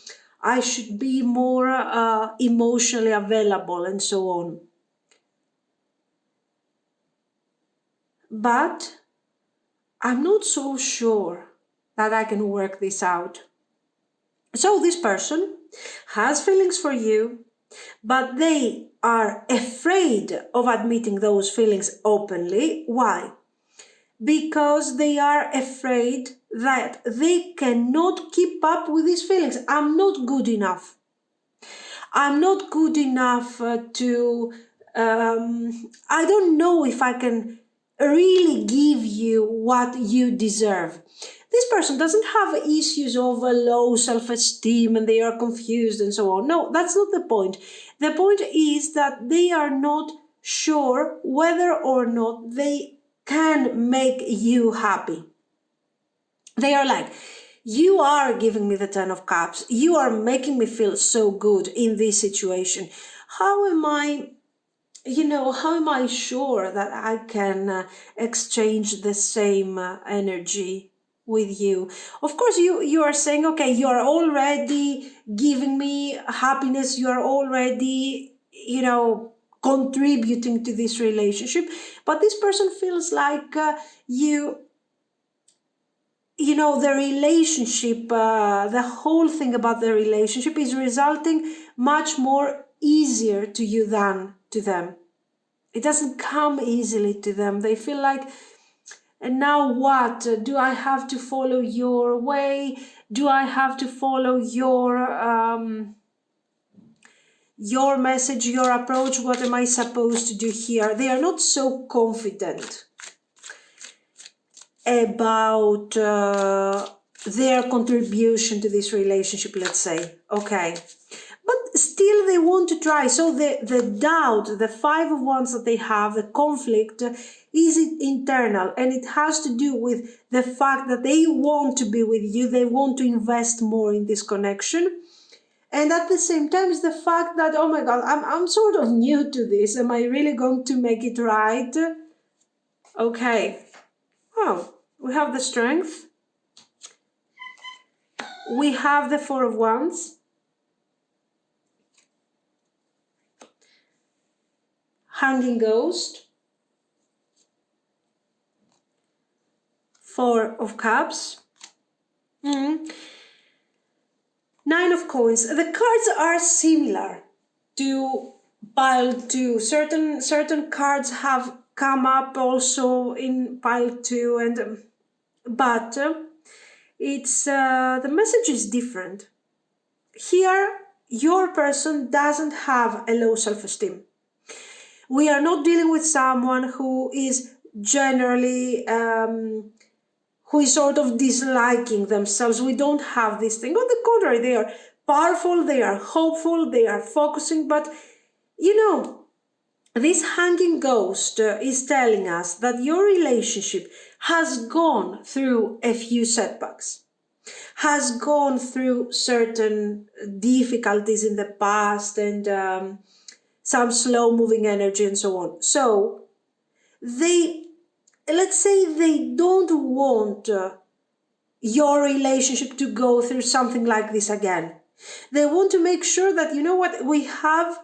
A: I should be more emotionally available and so on. But I'm not so sure that I can work this out. So this person has feelings for you, but they are afraid of admitting those feelings openly. Why? Because they are afraid that they cannot keep up with these feelings. I'm not good enough. I'm not good enough I don't know if I can really give you what you deserve. This person doesn't have issues of a low self-esteem and they are confused and so on. No, that's not the point. The point is that they are not sure whether or not they can make you happy. They are like, you are giving me the Ten of Cups. You are making me feel so good in this situation. How am I sure that I can exchange the same energy with you? Of course, you are saying, okay, you are already giving me happiness. You are already, contributing to this relationship. But this person feels like the relationship, the whole thing about the relationship is resulting much more easier to you than to them. It doesn't come easily to them. They feel like, and now what? Do I have to follow your way? Do I have to follow your message, your approach? What am I supposed to do here? They are not so confident. about their contribution to this relationship, let's say. Okay. But still they want to try. So the doubt, the 5 of Wands that they have, the conflict, is internal. And it has to do with the fact that they want to be with you. They want to invest more in this connection. And at the same time, it's the fact that, oh my God, I'm sort of new to this. Am I really going to make it right? Okay. Oh, we have the Strength. We have the 4 of Wands. Hanging Ghost. 4 of Cups. 9 of Coins. The cards are similar to pile 2. Certain cards have come up also in pile 2, and but it's the message is different. Here, your person doesn't have a low self-esteem. We are not dealing with someone who is generally who is sort of disliking themselves. We don't have this thing. On the contrary, they are powerful, they are hopeful, they are focusing. But, you know, this Hanging Ghost is telling us that your relationship has gone through a few setbacks, has gone through certain difficulties in the past, and some slow-moving energy and so on. So, let's say they don't want your relationship to go through something like this again. They want to make sure that, you know what, we have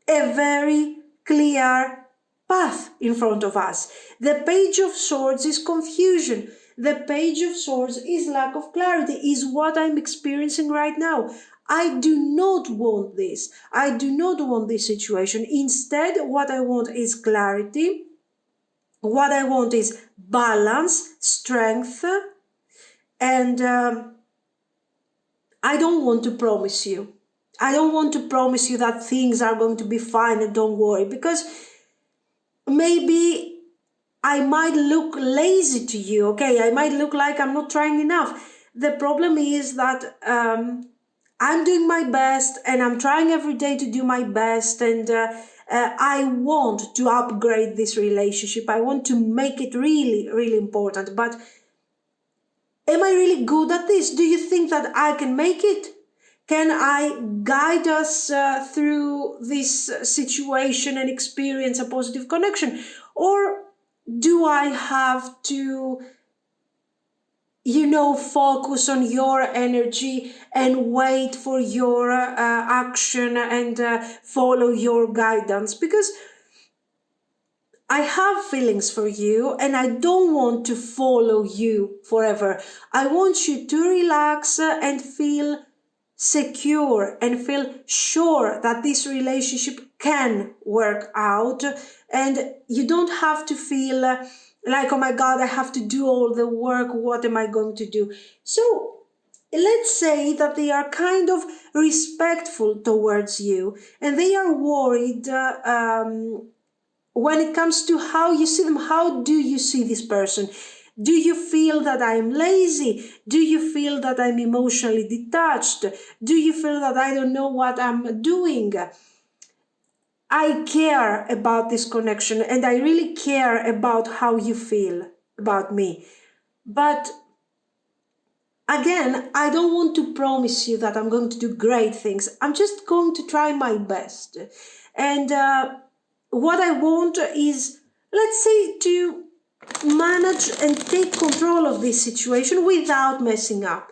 A: a very clear path in front of us. The Page of Swords is confusion. The Page of Swords is lack of clarity, is what I'm experiencing right now. I do not want this. I do not want this situation. Instead, what I want is clarity. What I want is balance, strength, and I don't want to promise you. I don't want to promise you that things are going to be fine and don't worry, because maybe I might look lazy to you, okay? I might look like I'm not trying enough. The problem is that I'm doing my best, and I'm trying every day to do my best, and I want to upgrade this relationship. I want to make it really, really important. But am I really good at this? Do you think that I can make it? Can I guide us through this situation and experience a positive connection? Or do I have to, focus on your energy and wait for your action and follow your guidance? Because I have feelings for you and I don't want to follow you forever. I want you to relax and feel secure and feel sure that this relationship can work out, and you don't have to feel like, oh my God, I have to do all the work, what am I going to do? So let's say that they are kind of respectful towards you, and they are worried when it comes to how you see them. How do you see this person? Do you feel that I'm lazy? Do you feel that I'm emotionally detached? Do you feel that I don't know what I'm doing? I care about this connection, and I really care about how you feel about me. But again, I don't want to promise you that I'm going to do great things. I'm just going to try my best. And what I want is, let's say, to manage and take control of this situation without messing up,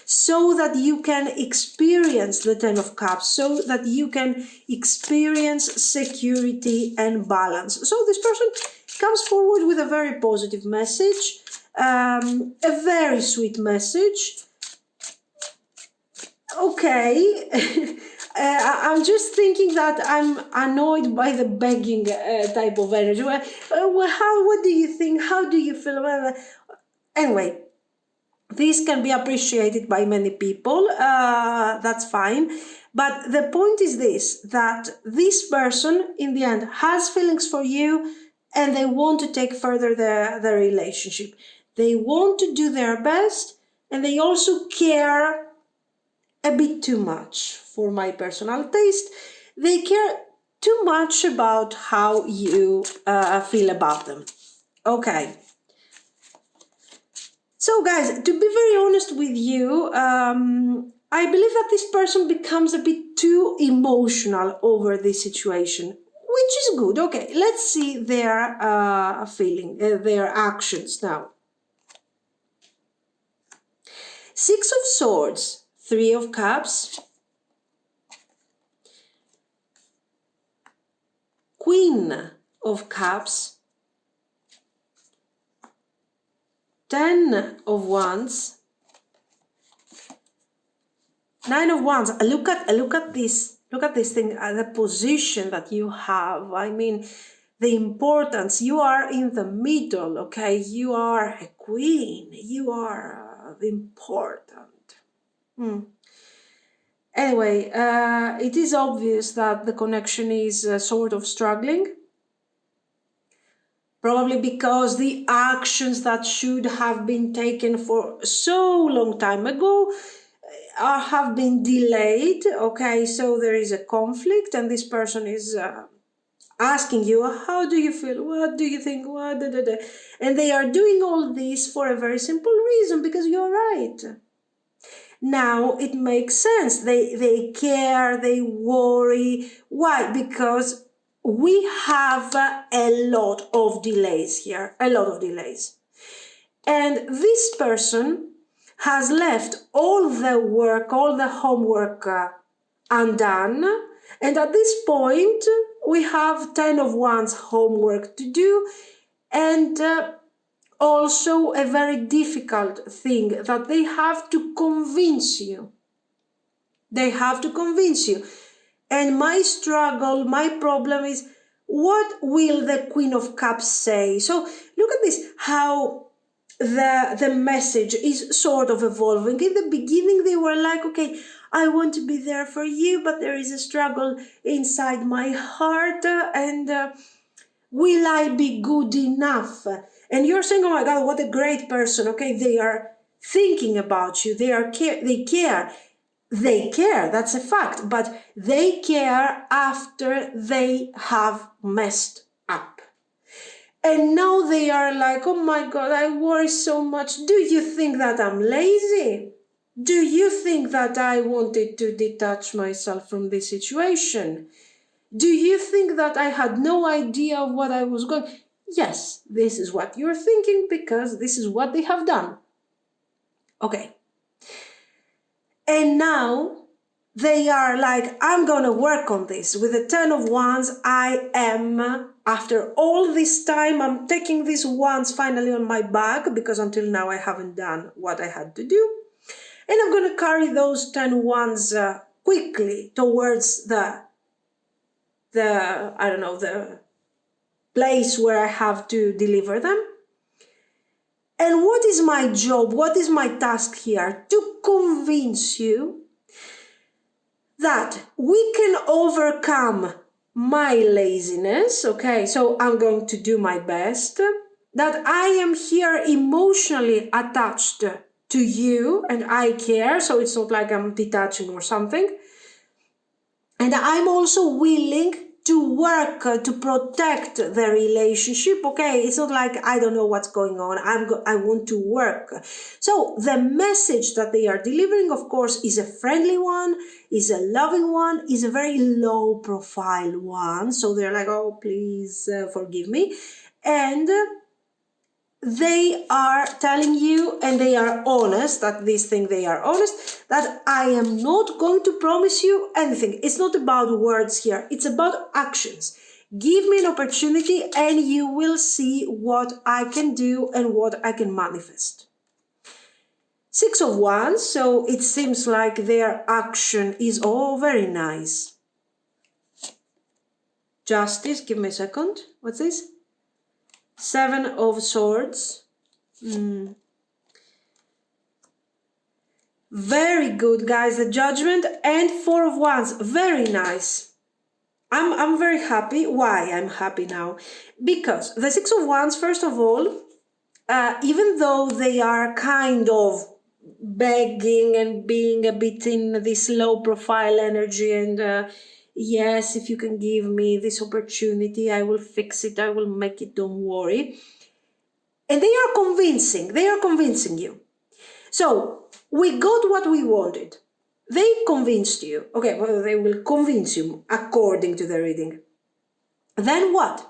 A: so that you can experience the Ten of Cups, so that you can experience security and balance. So this person comes forward with a very positive message, a very sweet message. Okay. I'm just thinking that I'm annoyed by the begging type of energy. What do you think? How do you feel? Anyway, this can be appreciated by many people. That's fine. But the point is this, that this person, in the end, has feelings for you, and they want to take further the relationship. They want to do their best, and they also care a bit too much. For my personal taste, they care too much about how you feel about them. Okay. So guys, to be very honest with you, I believe that this person becomes a bit too emotional over this situation, which is good. Okay, let's see their their actions now. Six of Swords, Three of Cups, Queen of Cups, 10 of Wands, 9 of Wands. Look at this. Look at this thing, the position that you have. I mean, the importance. You are in the middle, okay? You are a queen. You are important. Anyway, it is obvious that the connection is sort of struggling. Probably because the actions that should have been taken for so long time ago have been delayed. Okay, so there is a conflict, and this person is asking you, how do you feel? What do you think? What? Da, da, da. And they are doing all this for a very simple reason, because you're right. Now it makes sense. They care, they worry. Why? Because we have a lot of delays here, a lot of delays. And this person has left all the work, all the homework undone. And at this point, we have 10 of Wands homework to do, and also a very difficult thing that they have to convince you. They have to convince you. And my struggle, my problem is, what will the Queen of Cups say? So look at this, how the message is sort of evolving. In the beginning, they were like, okay, I want to be there for you, but there is a struggle inside my heart, and will I be good enough? And you're saying, oh my God, what a great person. Okay, they are thinking about you. They care. They care, that's a fact, but they care after they have messed up. And now they are like, oh my God, I worry so much. Do you think that I'm lazy? Do you think that I wanted to detach myself from this situation? Do you think that I had no idea of what I was going? Yes, this is what you're thinking, because this is what they have done. Okay. And now they are like, I'm going to work on this. With the 10 of Wands, I am, after all this time, I'm taking these wands finally on my back, because until now I haven't done what I had to do. And I'm going to carry those 10 wands quickly towards the place where I have to deliver them. And what is my job? What is my task here? To convince you that we can overcome my laziness. Okay, so I'm going to do my best. That I am here emotionally attached to you, and I care, so it's not like I'm detaching or something. And I'm also willing to work to protect the relationship. Okay, it's not like I don't know what's going on. I want to work. So the message that they are delivering, of course, is a friendly one, is a loving one, is a very low profile one. So they're like, oh, please forgive me. And they are telling you, and they are honest, that this thing, they are honest, that I am not going to promise you anything. It's not about words here. It's about actions. Give me an opportunity and you will see what I can do and what I can manifest. 6 of Wands, so it seems like their action is, oh, very nice. Justice, give me a second. What's this? 7 of Swords. Very good, guys. The Judgment and 4 of Wands. Very nice. I'm very happy. Why I'm happy now? Because the 6 of Wands, first of all, even though they are kind of begging and being a bit in this low profile energy and yes, if you can give me this opportunity, I will fix it, I will make it, don't worry. And they are convincing you. So we got what we wanted. They convinced you. Okay, well, they will convince you according to the reading. Then what?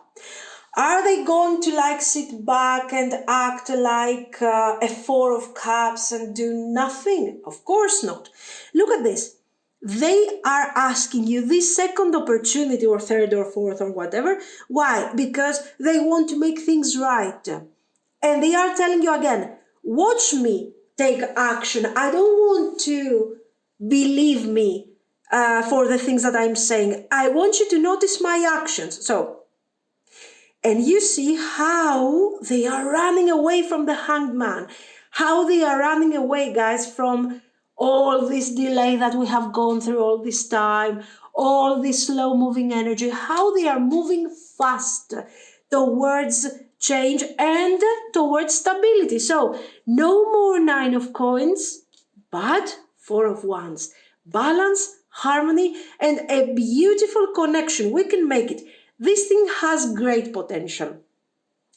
A: Are they going to like sit back and act like a Four of Cups and do nothing? Of course not. Look at this. They are asking you this second opportunity or third or fourth or whatever. Why? Because they want to make things right. And they are telling you again, watch me take action. I don't want to believe me for the things that I'm saying. I want you to notice my actions. So, and you see how they are running away from the Hanged Man, how they are running away, guys, from all this delay that we have gone through all this time, all this slow moving energy, how they are moving fast towards change and towards stability. So no more Nine of Coins, but Four of Wands. Balance, harmony, and a beautiful connection. We can make it. This thing has great potential,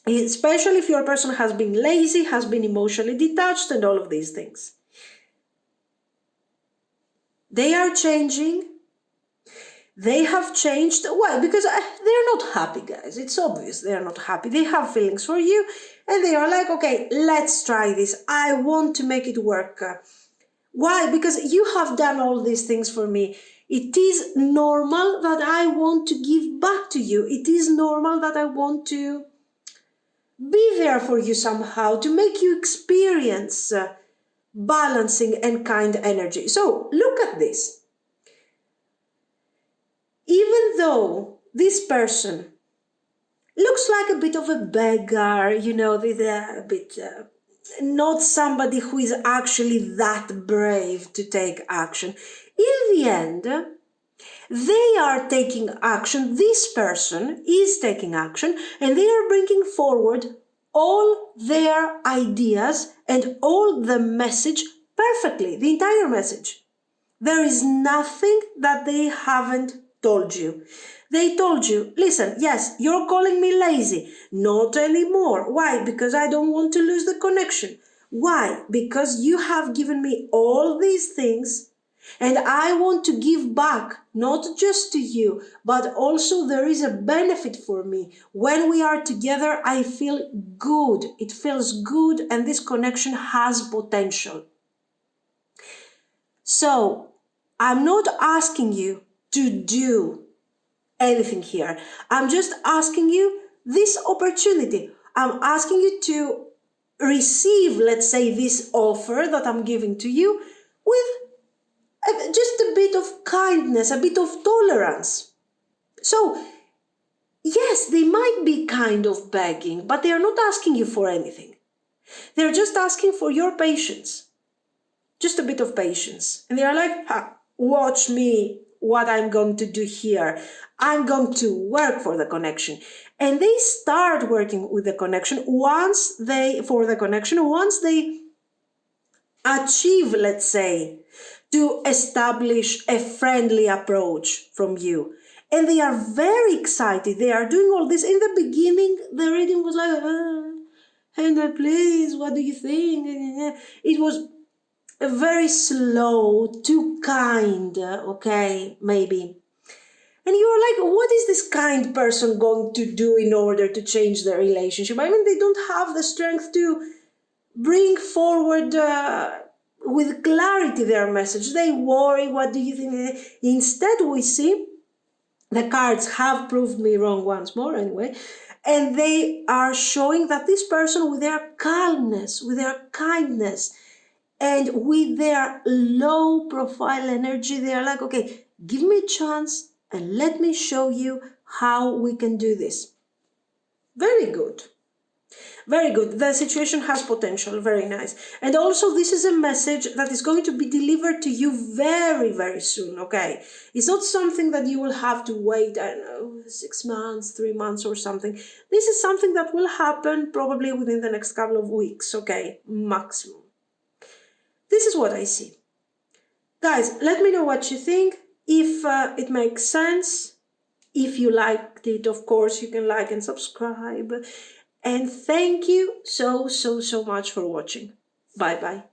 A: especially if your person has been lazy, has been emotionally detached, and all of these things. They are changing. They have changed. Why? Because they're not happy, guys. It's obvious they're not happy. They have feelings for you, and they are like, okay, let's try this. I want to make it work. Why? Because you have done all these things for me. It is normal that I want to give back to you. It is normal that I want to be there for you somehow, to make you experience balancing and kind energy. So look at this. Even though this person looks like a bit of a beggar, you know, a bit not somebody who is actually that brave to take action. In the end, they are taking action. This person is taking action, and they are bringing forward all their ideas and all the message perfectly, the entire message. There is nothing that they haven't told you. They told you, listen, yes, you're calling me lazy. Not anymore. Why? Because I don't want to lose the connection. Why? Because you have given me all these things and I want to give back, not just to you, but also there is a benefit for me. When we are together, I feel good. It feels good and this connection has potential. So, I'm not asking you to do anything here. I'm just asking you this opportunity. I'm asking you to receive, let's say, this offer that I'm giving to you with just a bit of kindness, a bit of tolerance. So, yes, they might be kind of begging, but they are not asking you for anything. They're just asking for your patience. Just a bit of patience. And they are like, watch me, what I'm going to do here. I'm going to work for the connection. And they start working with the connection once they achieve, let's say, to establish a friendly approach from you. And they are very excited. They are doing all this. In the beginning, the reading was like, and please, what do you think? It was very slow, too kind, okay, maybe. And you're like, what is this kind person going to do in order to change the relationship? I mean, they don't have the strength to bring forward with clarity their message. They worry, what do you think? Instead, we see the cards have proved me wrong once more anyway. And they are showing that this person, with their calmness, with their kindness, and with their low profile energy, they are like, okay, give me a chance and let me show you how we can do this. Very good. Very good. The situation has potential. Very nice. And also, this is a message that is going to be delivered to you very, very soon. Okay. It's not something that you will have to wait, I don't know, 6 months, 3 months or something. This is something that will happen probably within the next couple of weeks. Okay. Maximum. This is what I see. Guys, let me know what you think. If it makes sense. If you liked it, of course, you can like and subscribe. And thank you so much for watching. Bye bye.